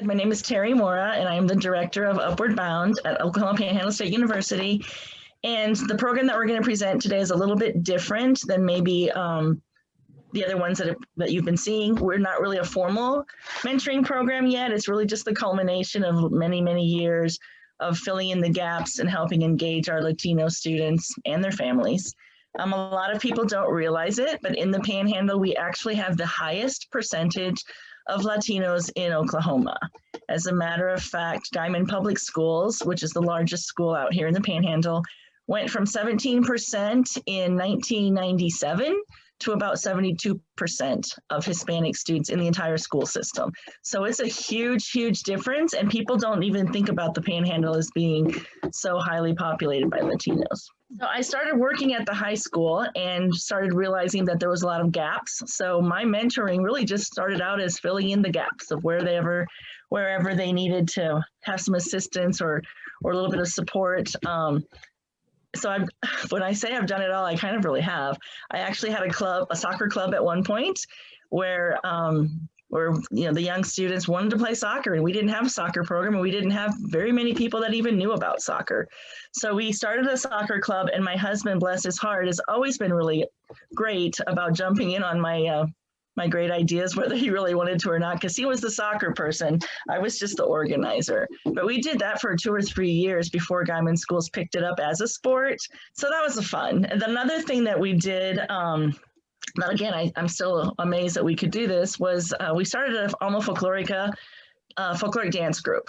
My name is Teri Mora, and I am the director of Upward Bound at Oklahoma Panhandle State University. And the program that we're going to present today is a little bit different than maybe the other ones that you've been seeing. We're not really a formal mentoring program yet. It's really just the culmination of many, many years of filling in the gaps and helping engage our Latino students and their families. A lot of people don't realize it, but in the Panhandle, we actually have the highest percentage of Latinos in Oklahoma. As a matter of fact, Guymon Public Schools, which is the largest school out here in the Panhandle, went from 17% in 1997 to about 72% of Hispanic students in the entire school system. So it's a huge, huge difference, and people don't even think about the Panhandle as being so highly populated by Latinos. So I started working at the high school and started realizing that there was a lot of gaps. So my mentoring really just started out as filling in the gaps of wherever they needed to have some assistance or a little bit of support. So when I say I've done it all, I kind of really have. I actually had a soccer club at one point where the young students wanted to play soccer, and we didn't have a soccer program, and we didn't have very many people that even knew about soccer. So we started a soccer club, and my husband, bless his heart, has always been really great about jumping in on my great ideas, whether he really wanted to or not, because he was the soccer person. I was just the organizer. But we did that for 2 or 3 years before Guymon Schools picked it up as a sport. So that was fun. And another thing that we did, but again, I'm still amazed that we could do this, was we started an Alma Folklorica folkloric dance group.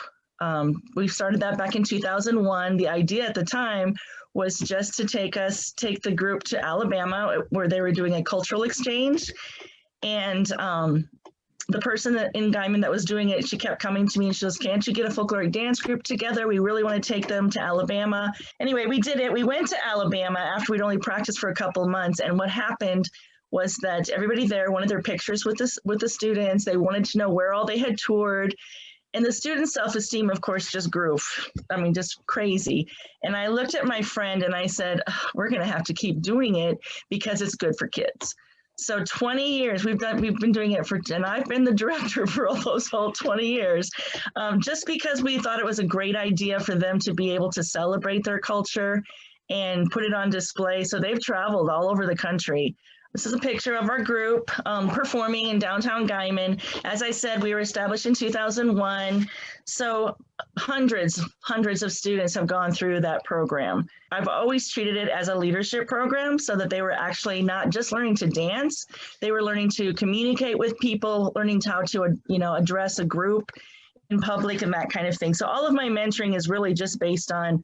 We started that back in 2001. The idea at the time was just to take the group to Alabama, where they were doing a cultural exchange. And the person in Guymon that was doing it, she kept coming to me and she goes, "Can't you get a folkloric dance group together? We really want to take them to Alabama." Anyway, we did it. We went to Alabama after we'd only practiced for a couple of months. And what happened was that everybody there wanted their pictures with the students. They wanted to know where all they had toured. And the students' self-esteem, of course, just grew. I mean, just crazy. And I looked at my friend and I said, "We're going to have to keep doing it because it's good for kids." So 20 years we've been doing it and I've been the director for all those whole 20 years, just because we thought it was a great idea for them to be able to celebrate their culture and put it on display. So they've traveled all over the country. This is a picture of our group performing in downtown Guymon. As I said, we were established in 2001. So hundreds of students have gone through that program. I've always treated it as a leadership program so that they were actually not just learning to dance, they were learning to communicate with people, learning how to, address a group in public and that kind of thing. So all of my mentoring is really just based on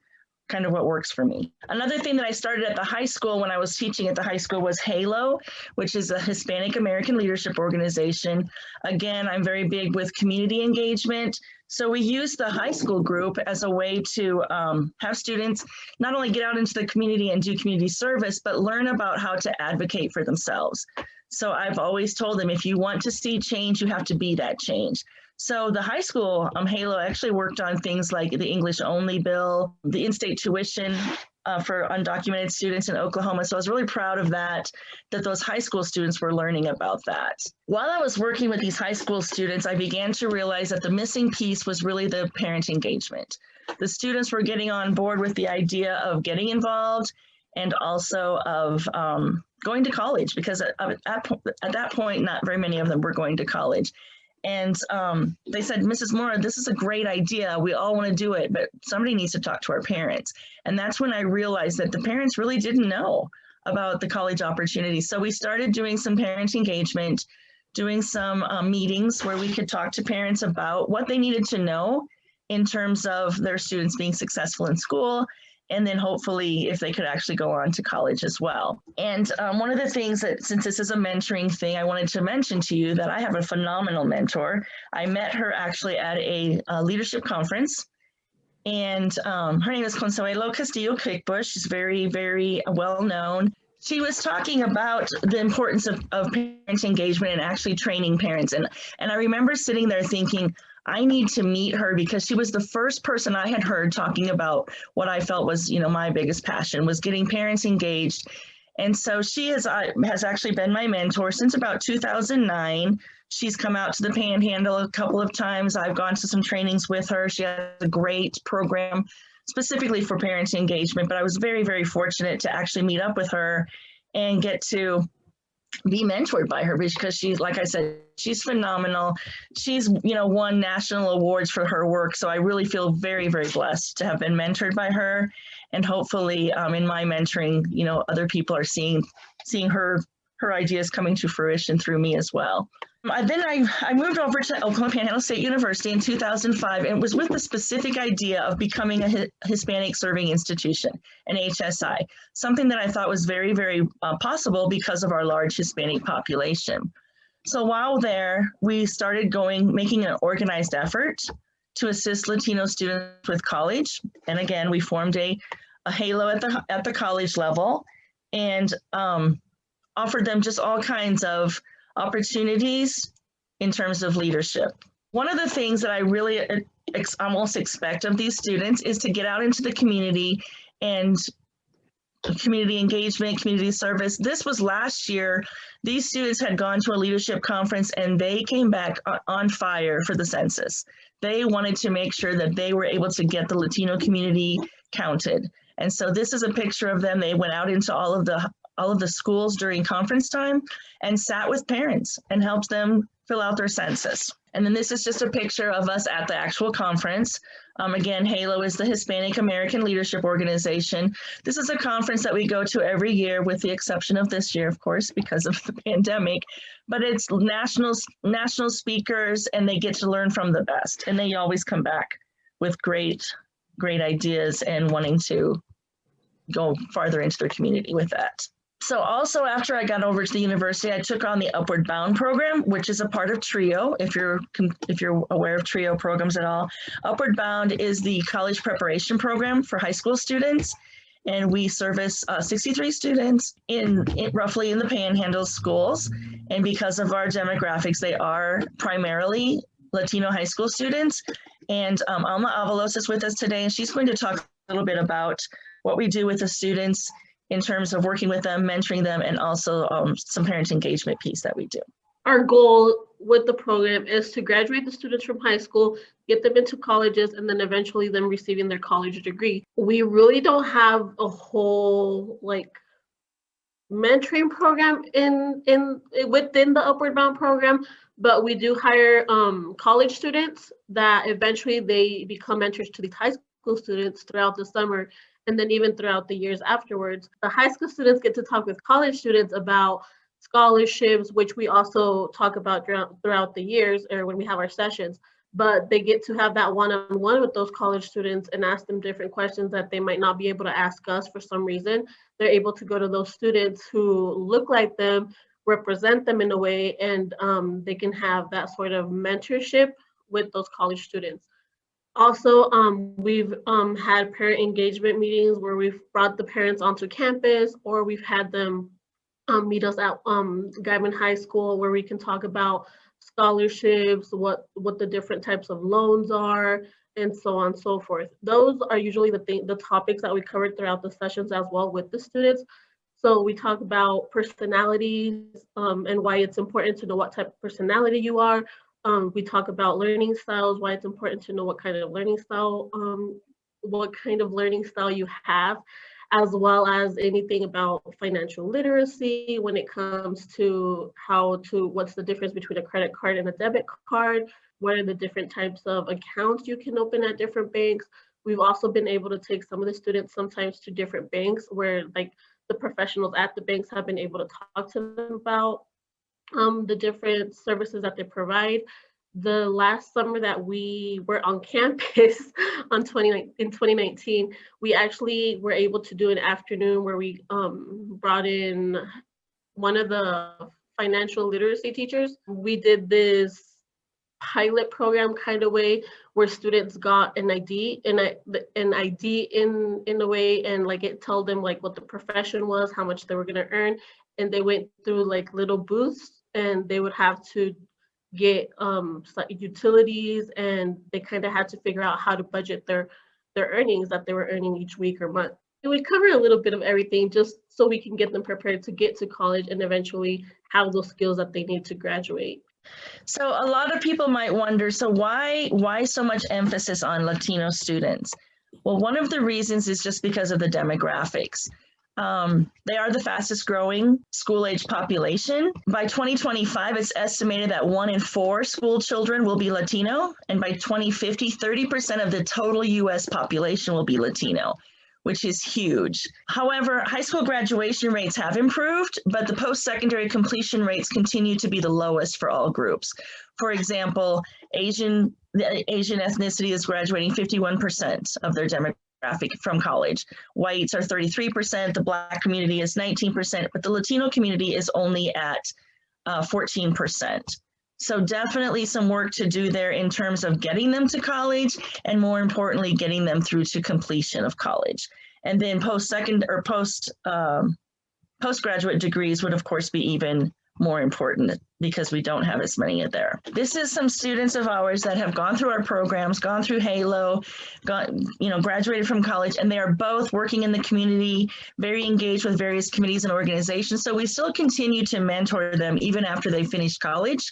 kind of what works for me. Another thing that I started at the high school when I was teaching at the high school was HALO, which is a Hispanic American Leadership Organization. Again, I'm very big with community engagement. So we use the high school group as a way to have students not only get out into the community and do community service, but learn about how to advocate for themselves. So I've always told them, if you want to see change, you have to be that change. So the high school HALO actually worked on things like the English only bill, the in-state tuition for undocumented students in Oklahoma. So I was really proud of that those high school students were learning about that. While I was working with these high school students, I began to realize that the missing piece was really the parent engagement. The students were getting on board with the idea of getting involved and also of going to college, because at that point, not very many of them were going to college. And they said, "Mrs. Mora, this is a great idea. We all want to do it, but somebody needs to talk to our parents." And that's when I realized that the parents really didn't know about the college opportunities. So we started doing some parent engagement, doing some meetings where we could talk to parents about what they needed to know in terms of their students being successful in school, and then hopefully if they could actually go on to college as well. And one of the things that, since this is a mentoring thing, I wanted to mention to you that I have a phenomenal mentor. I met her actually at a leadership conference, and her name is Consuelo Castillo Quickbush. She's very, very well known. She was talking about the importance of parent engagement and actually training parents. And I remember sitting there thinking, I need to meet her, because she was the first person I had heard talking about what I felt was, my biggest passion, was getting parents engaged And so she has actually been my mentor since about 2009. She's come out to the Panhandle a couple of times. I've gone to some trainings with her. She has a great program specifically for parent engagement, but I was very, very fortunate to actually meet up with her and get to be mentored by her, because she's, like I said, she's phenomenal. She's, won national awards for her work. So I really feel very, very blessed to have been mentored by her. And hopefully in my mentoring, other people are seeing her ideas coming to fruition through me as well. Then I moved over to Oklahoma Panhandle State University in 2005, and it was with the specific idea of becoming a Hispanic serving institution, an HSI, something that I thought was very, very possible because of our large Hispanic population. So while there, we started making an organized effort to assist Latino students with college. And again, we formed a halo at the college level and offered them just all kinds of opportunities in terms of leadership. One of the things that I really almost expect of these students is to get out into the community and community engagement, community service. This was last year. These students had gone to a leadership conference and they came back on fire for the census. They wanted to make sure that they were able to get the Latino community counted. And so this is a picture of them. They went out into all of the schools during conference time and sat with parents and helped them fill out their census. And then this is just a picture of us at the actual conference. Again, HALO is the Hispanic American Leadership Organization. This is a conference that we go to every year, with the exception of this year, of course, because of the pandemic. But it's national speakers, and they get to learn from the best. And they always come back with great ideas and wanting to go farther into their community with that. So also, after I got over to the university, I took on the Upward Bound program, which is a part of TRIO, if you're aware of TRIO programs at all. Upward Bound is the college preparation program for high school students, and we service 63 students roughly in the Panhandle schools. And because of our demographics, they are primarily Latino high school students. And Alma Avalos is with us today, and she's going to talk a little bit about what we do with the students in terms of working with them, mentoring them, and also some parent engagement piece that we do. Our goal with the program is to graduate the students from high school, get them into colleges, and then eventually them receiving their college degree. We really don't have a whole mentoring program within the Upward Bound program, but we do hire college students that eventually they become mentors to these high school students throughout the summer, and then even throughout the years afterwards. The high school students get to talk with college students about scholarships, which we also talk about throughout the years or when we have our sessions, but they get to have that one-on-one with those college students and ask them different questions that they might not be able to ask us for some reason. They're able to go to those students who look like them, represent them in a way, and they can have that sort of mentorship with those college students. Also, we've had parent engagement meetings where we've brought the parents onto campus, or we've had them meet us at Guyman High School, where we can talk about scholarships, what the different types of loans are, and so on and so forth. Those are usually the topics that we covered throughout the sessions as well with the students. So we talk about personalities and why it's important to know what type of personality you are. We talk about learning styles, why it's important to know what kind of learning style you have, as well as anything about financial literacy when it comes to what's the difference between a credit card and a debit card, what are the different types of accounts you can open at different banks. We've also been able to take some of the students sometimes to different banks where the professionals at the banks have been able to talk to them about the different services that they provide. The last summer that we were on campus in 2019, we actually were able to do an afternoon where we brought in one of the financial literacy teachers. We did this pilot program kind of way where students got an ID in a way, and it told them what the profession was, how much they were going to earn, and they went through little booths and they would have to get utilities, and they kind of had to figure out how to budget their earnings that they were earning each week or month. we cover a little bit of everything just so we can get them prepared to get to college and eventually have those skills that they need to graduate. So a lot of people might wonder, so why so much emphasis on Latino students? Well, one of the reasons is just because of the demographics. They are the fastest growing school-age population. By 2025, it's estimated that 1 in 4 school children will be Latino, and by 2050, 30% of the total US population will be Latino, which is huge. However, high school graduation rates have improved, but the post-secondary completion rates continue to be the lowest for all groups. For example, the Asian ethnicity is graduating 51% of their demographic from college. Whites are 33%, the Black community is 19%, but the Latino community is only at 14%. So definitely some work to do there in terms of getting them to college, and more importantly, getting them through to completion of college. And then postgraduate degrees would of course be even more important because we don't have as many there. This is some students of ours that have gone through our programs, gone through Halo, graduated from college, and they are both working in the community, very engaged with various committees and organizations. So we still continue to mentor them even after they finish college.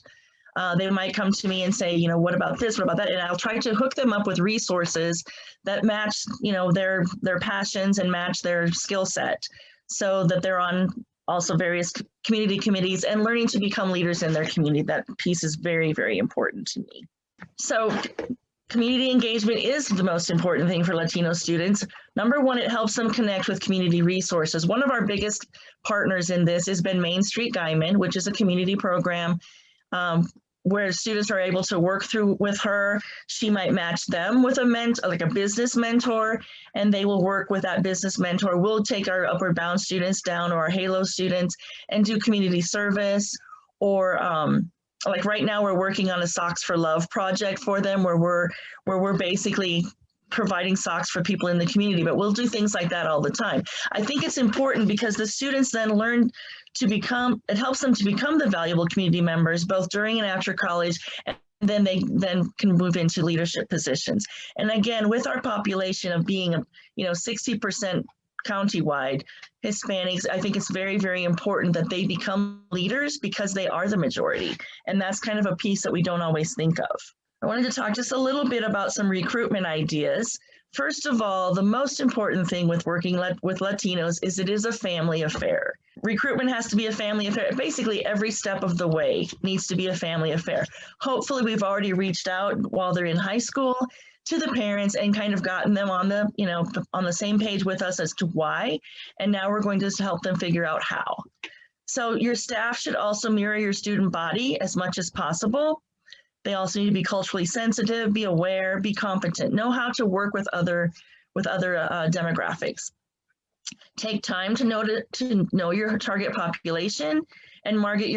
They might come to me and say, what about this, what about that? And I'll try to hook them up with resources that match, their passions and match their skill set, so that they're on also various community committees and learning to become leaders in their community. That piece is very, very important to me. So community engagement is the most important thing for Latino students. Number one, it helps them connect with community resources. One of our biggest partners in this has been Main Street Guyman, which is a community program where students are able to work through with her. She might match them with a business mentor, and they will work with that business mentor. We'll take our Upward Bound students down, or our Halo students, and do community service. Or like right now, we're working on a Socks for Love project for them, where we're basically providing socks for people in the community, but we'll do things like that all the time. I think it's important because the students then learn it helps them to become the valuable community members, both during and after college, and then they can move into leadership positions. And again, with our population of being 60% countywide Hispanics, I think it's very, very important that they become leaders because they are the majority. And that's kind of a piece that we don't always think of. I wanted to talk just a little bit about some recruitment ideas. First of all, the most important thing with working with Latinos is it is a family affair. Recruitment has to be a family affair. Basically, every step of the way needs to be a family affair. Hopefully, we've already reached out while they're in high school to the parents and kind of gotten them on the same page with us as to why. And now we're going to help them figure out how. So your staff should also mirror your student body as much as possible. They also need to be culturally sensitive, be aware, be competent, know how to work with other demographics. Take time to know your target population and market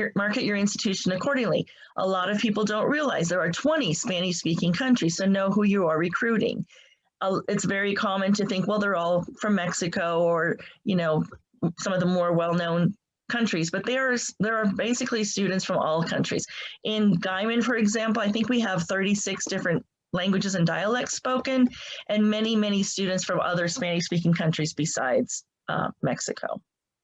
your institution accordingly. A lot of people don't realize there are 20 Spanish-speaking countries, so know who you are recruiting. It's very common to think, well, they're all from Mexico or some of the more well-known countries, but there are basically students from all countries. In Guyman, for example, I think we have 36 different languages and dialects spoken, and many, many students from other Spanish-speaking countries besides Mexico.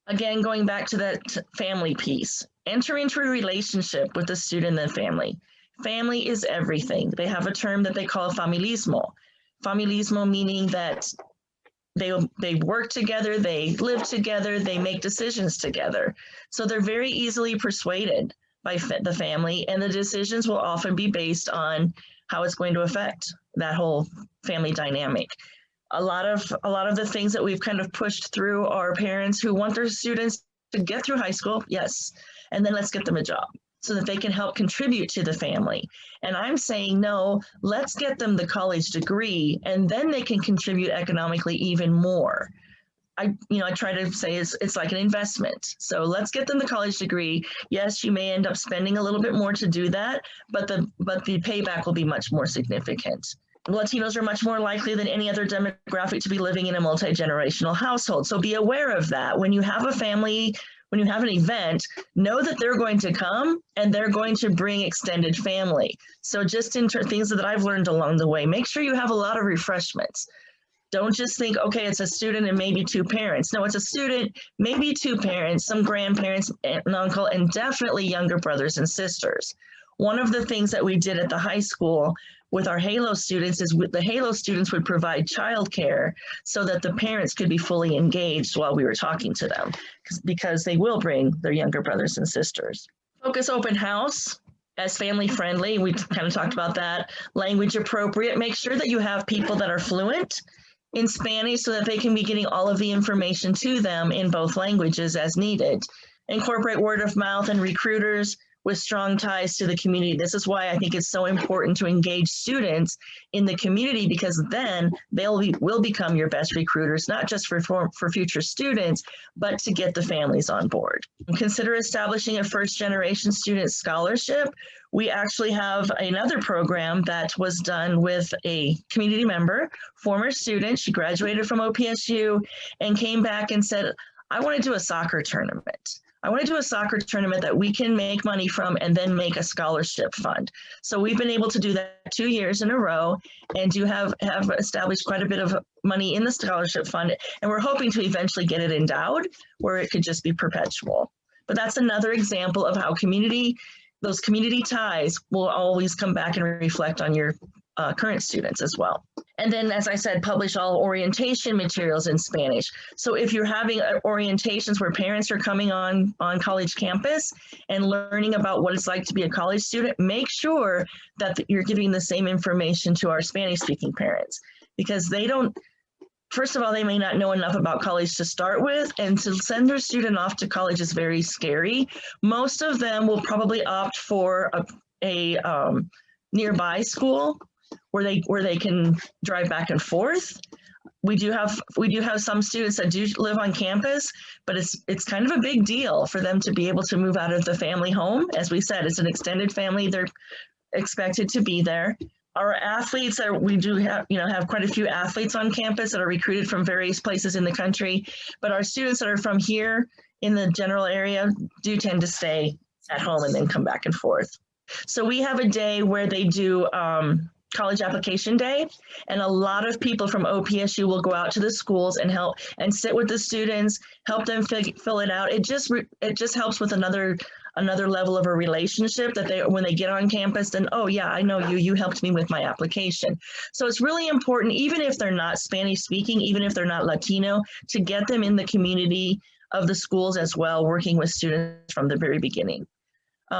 Again, going back to that family piece, enter into a relationship with the student and family. Family is everything. They have a term that they call familismo. Familismo meaning that they work together, they live together, they make decisions together. So they're very easily persuaded by the family, and the decisions will often be based on how it's going to affect that whole family dynamic. A lot of the things that we've kind of pushed through are parents who want their students to get through high school, yes, and then let's get them a job so that they can help contribute to the family. And I'm saying, no, let's get them the college degree and then they can contribute economically even more. I try to say it's like an investment. So let's get them the college degree. Yes, you may end up spending a little bit more to do that, but the payback will be much more significant. Latinos are much more likely than any other demographic to be living in a multi-generational household. So be aware of that. When you have a family, when you have an event, know that they're going to come and they're going to bring extended family. So just in things that I've learned along the way, make sure you have a lot of refreshments. Don't just think, okay, it's a student and maybe two parents. No, it's a student, maybe two parents, some grandparents, an uncle, and definitely younger brothers and sisters. One of the things that we did at the high school with our Halo students is the Halo students would provide childcare so that the parents could be fully engaged while we were talking to them, because they will bring their younger brothers and sisters. Focus open house as family friendly. We kind of talked about that. Language appropriate. Make sure that you have people that are fluent in Spanish so that they can be getting all of the information to them in both languages as needed. Incorporate word of mouth and recruiters with strong ties to the community. This is why I think it's so important to engage students in the community, because then will become your best recruiters, not just for future students, but to get the families on board. Consider establishing a first-generation student scholarship. We actually have another program that was done with a community member, former student. She graduated from OPSU and came back and said, I want to do a soccer tournament. I want to do a soccer tournament that we can make money from and then make a scholarship fund. So we've been able to do that 2 years in a row and do have established quite a bit of money in the scholarship fund. And we're hoping to eventually get it endowed where it could just be perpetual. But that's another example of how those community ties will always come back and reflect on your current students as well. And then, as I said, publish all orientation materials in Spanish. So if you're having orientations where parents are coming on college campus and learning about what it's like to be a college student, make sure that you're giving the same information to our Spanish-speaking parents, because they don't, first of all, they may not know enough about college to start with, and to send their student off to college is very scary. Most of them will probably opt for a nearby school where they can drive back and forth. We do have some students that do live on campus, but it's kind of a big deal for them to be able to move out of the family home. As we said, it's an extended family. They're expected to be there. Our athletes we do have quite a few athletes on campus that are recruited from various places in the country, but our students that are from here in the general area do tend to stay at home and then come back and forth. So we have a day where they do college application day, and a lot of people from OPSU will go out to the schools and help and sit with the students, help them fill it out. It just helps with another level of a relationship that when they get on campus, then, oh yeah, I know you helped me with my application. So it's really important, even if they're not Spanish speaking, even if they're not Latino, to get them in the community of the schools as well, working with students from the very beginning.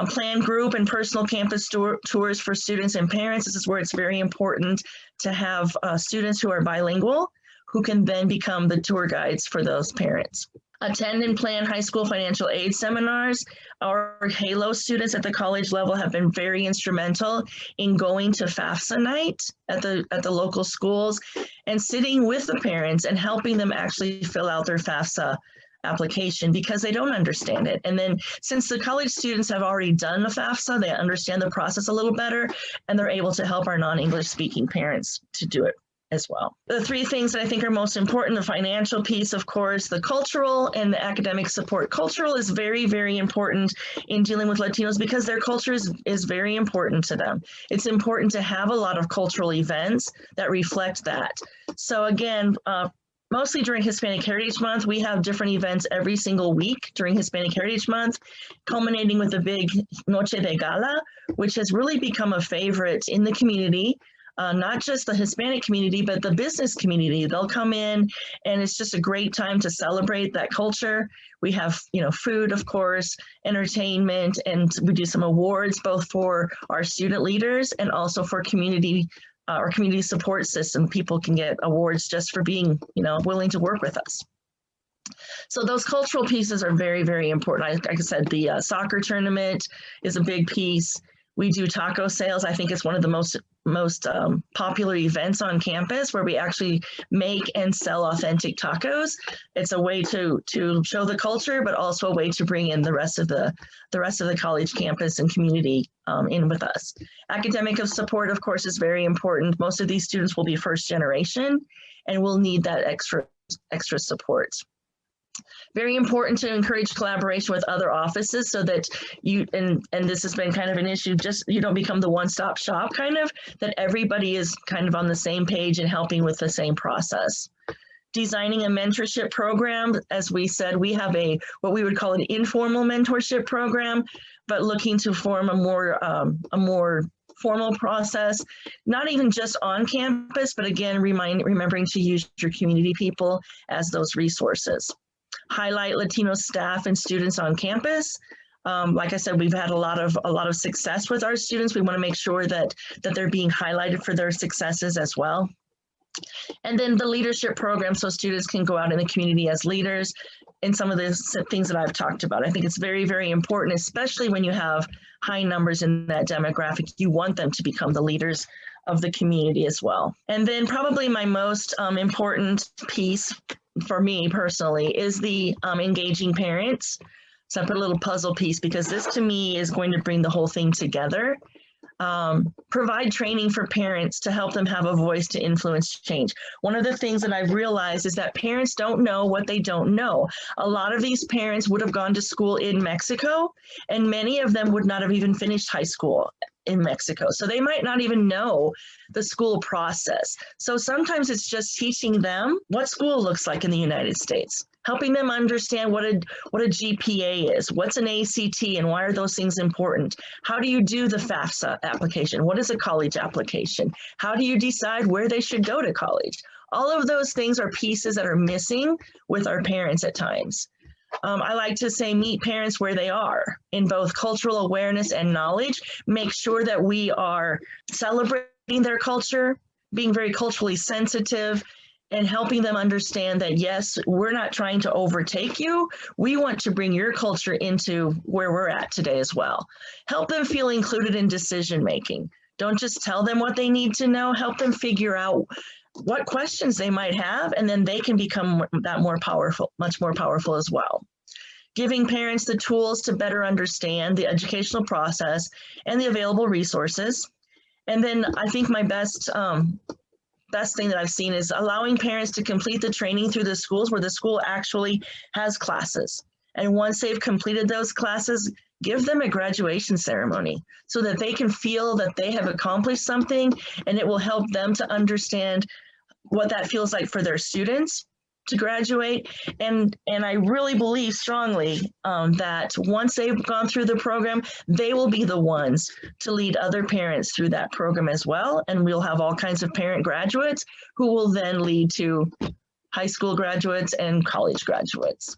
Plan group and personal campus tours for students and parents. This is where it's very important to have students who are bilingual, who can then become the tour guides for those parents. Attend and plan high school financial aid seminars. Our Halo students at the college level have been very instrumental in going to FAFSA night at the local schools and sitting with the parents and helping them actually fill out their FAFSA application, because they don't understand it. And then since the college students have already done the FAFSA, they understand the process a little better, and they're able to help our non-English speaking parents to do it as well. The three things that I think are most important: the financial piece, of course, the cultural and the academic support. Cultural is very, very important in dealing with Latinos because their culture is very important to them. It's important to have a lot of cultural events that reflect that. So again, mostly during Hispanic Heritage Month, we have different events every single week during Hispanic Heritage Month, culminating with the big Noche de Gala, which has really become a favorite in the community, not just the Hispanic community, but the business community. They'll come in, and it's just a great time to celebrate that culture. We have, food, of course, entertainment, and we do some awards both for our student leaders and also for community our community support system. People can get awards just for being, willing to work with us. So those cultural pieces are very, very important. Like I said, the soccer tournament is a big piece. We do taco sales. I think it's one of the most popular events on campus, where we actually make and sell authentic tacos. It's a way to show the culture, but also a way to bring in the rest of the college campus and community in with us. Academic support, of course, is very important. Most of these students will be first generation and will need that extra support. Very important to encourage collaboration with other offices so that you, and this has been kind of an issue, just you don't become the one-stop shop kind of, that everybody is kind of on the same page and helping with the same process. Designing a mentorship program, as we said, we have what we would call an informal mentorship program, but looking to form a more formal process, not even just on campus, but again, remembering to use your community people as those resources. Highlight Latino staff and students on campus. Like I said, we've had a lot of success with our students. We want to make sure that they're being highlighted for their successes as well. And then the leadership program, so students can go out in the community as leaders in some of the things that I've talked about. I think it's very, very important, especially when you have high numbers in that demographic. You want them to become the leaders of the community as well. And then probably my most important piece for me personally is the engaging parents. So I put a little puzzle piece because this to me is going to bring the whole thing together. Provide training for parents to help them have a voice to influence change. One of the things that I've realized is that parents don't know what they don't know. A lot of these parents would have gone to school in Mexico, and many of them would not have even finished high school in Mexico. So they might not even know the school process. So sometimes it's just teaching them what school looks like in the United States, helping them understand what a GPA is, what's an ACT, and why are those things important? How do you do the FAFSA application? What is a college application? How do you decide where they should go to college? All of those things are pieces that are missing with our parents at times. I like to say meet parents where they are in both cultural awareness and knowledge. Make sure that we are celebrating their culture, being very culturally sensitive, and helping them understand that, yes, we're not trying to overtake you. We want to bring your culture into where we're at today as well. Help them feel included in decision making. Don't just tell them what they need to know. Help them figure out what questions they might have, and then they can become that more powerful, much more powerful as well. Giving parents the tools to better understand the educational process and the available resources. And then I think my best thing that I've seen is allowing parents to complete the training through the schools where the school actually has classes. And once they've completed those classes, give them a graduation ceremony so that they can feel that they have accomplished something, and it will help them to understand what that feels like for their students to graduate. And I really believe strongly that once they've gone through the program, they will be the ones to lead other parents through that program as well. And we'll have all kinds of parent graduates who will then lead to high school graduates and college graduates.